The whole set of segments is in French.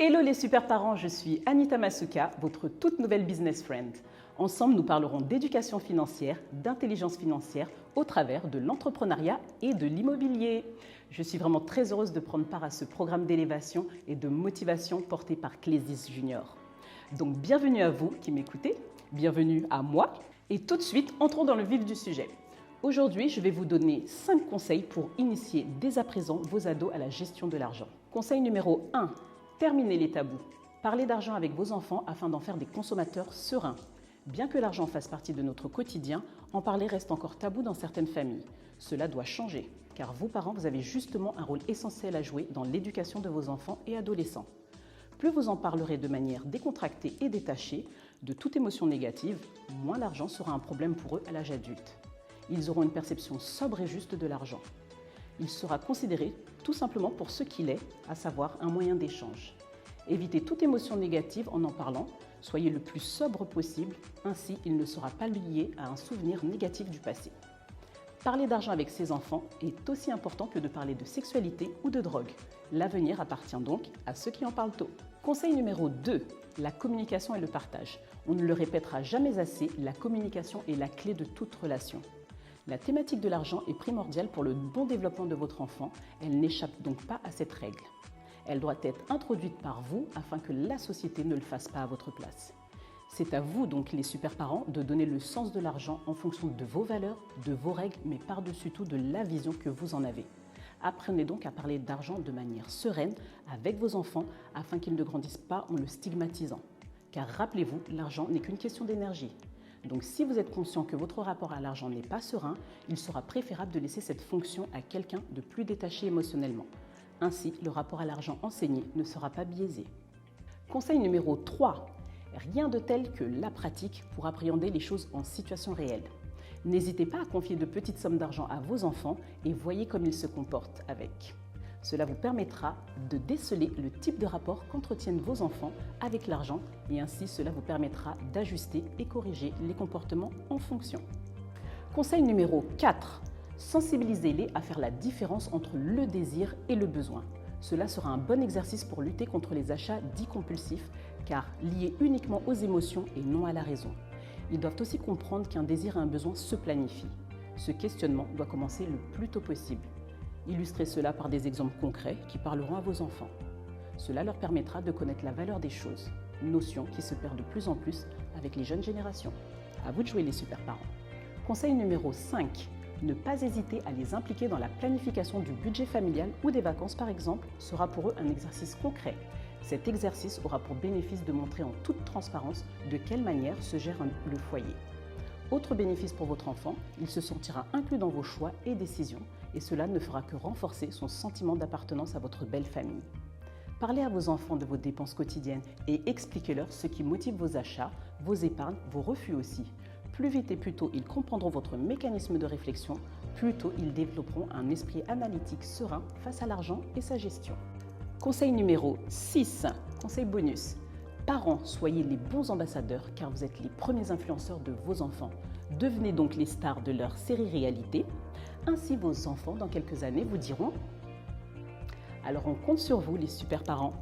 Hello les super parents, je suis Anita Masuka, votre toute nouvelle business friend. Ensemble, nous parlerons d'éducation financière, d'intelligence financière au travers de l'entrepreneuriat et de l'immobilier. Je suis vraiment très heureuse de prendre part à ce programme d'élévation et de motivation porté par Clésis Junior. Donc bienvenue à vous qui m'écoutez, bienvenue à moi et tout de suite, entrons dans le vif du sujet. Aujourd'hui, je vais vous donner 5 conseils pour initier dès à présent vos ados à la gestion de l'argent. Conseil numéro 1. Terminez les tabous. Parlez d'argent avec vos enfants afin d'en faire des consommateurs sereins. Bien que l'argent fasse partie de notre quotidien, en parler reste encore tabou dans certaines familles. Cela doit changer, car vous parents, vous avez justement un rôle essentiel à jouer dans l'éducation de vos enfants et adolescents. Plus vous en parlerez de manière décontractée et détachée de toute émotion négative, moins l'argent sera un problème pour eux à l'âge adulte. Ils auront une perception sobre et juste de l'argent. Il sera considéré tout simplement pour ce qu'il est, à savoir un moyen d'échange. Évitez toute émotion négative en parlant, soyez le plus sobre possible, ainsi il ne sera pas lié à un souvenir négatif du passé. Parler d'argent avec ses enfants est aussi important que de parler de sexualité ou de drogue. L'avenir appartient donc à ceux qui en parlent tôt. Conseil numéro 2, la communication et le partage. On ne le répétera jamais assez, la communication est la clé de toute relation. La thématique de l'argent est primordiale pour le bon développement de votre enfant, elle n'échappe donc pas à cette règle. Elle doit être introduite par vous afin que la société ne le fasse pas à votre place. C'est à vous donc les super parents de donner le sens de l'argent en fonction de vos valeurs, de vos règles, mais par-dessus tout de la vision que vous en avez. Apprenez donc à parler d'argent de manière sereine avec vos enfants afin qu'ils ne grandissent pas en le stigmatisant. Car rappelez-vous, l'argent n'est qu'une question d'énergie. Donc si vous êtes conscient que votre rapport à l'argent n'est pas serein, il sera préférable de laisser cette fonction à quelqu'un de plus détaché émotionnellement. Ainsi, le rapport à l'argent enseigné ne sera pas biaisé. Conseil numéro 3. Rien de tel que la pratique pour appréhender les choses en situation réelle. N'hésitez pas à confier de petites sommes d'argent à vos enfants et voyez comme ils se comportent avec. Cela vous permettra de déceler le type de rapport qu'entretiennent vos enfants avec l'argent et ainsi cela vous permettra d'ajuster et corriger les comportements en fonction. Conseil numéro 4. Sensibilisez-les à faire la différence entre le désir et le besoin. Cela sera un bon exercice pour lutter contre les achats dits compulsifs car liés uniquement aux émotions et non à la raison. Ils doivent aussi comprendre qu'un désir et un besoin se planifient. Ce questionnement doit commencer le plus tôt possible. Illustrez cela par des exemples concrets qui parleront à vos enfants. Cela leur permettra de connaître la valeur des choses, notion qui se perd de plus en plus avec les jeunes générations. À vous de jouer les super parents. Conseil numéro 5. Ne pas hésiter à les impliquer dans la planification du budget familial ou des vacances par exemple sera pour eux un exercice concret. Cet exercice aura pour bénéfice de montrer en toute transparence de quelle manière se gère le foyer. Autre bénéfice pour votre enfant, il se sentira inclus dans vos choix et décisions et cela ne fera que renforcer son sentiment d'appartenance à votre belle famille. Parlez à vos enfants de vos dépenses quotidiennes et expliquez-leur ce qui motive vos achats, vos épargnes, vos refus aussi. Plus vite et plus tôt ils comprendront votre mécanisme de réflexion, plus tôt ils développeront un esprit analytique serein face à l'argent et sa gestion. Conseil numéro 6, conseil bonus. Parents, soyez les bons ambassadeurs car vous êtes les premiers influenceurs de vos enfants. Devenez donc les stars de leur série réalité. Ainsi, vos enfants, dans quelques années, vous diront « Alors on compte sur vous, les super parents ».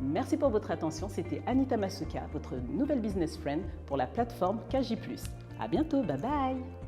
Merci pour votre attention, c'était Anita Masuka, votre nouvelle business friend pour la plateforme KJ+. À bientôt, bye bye.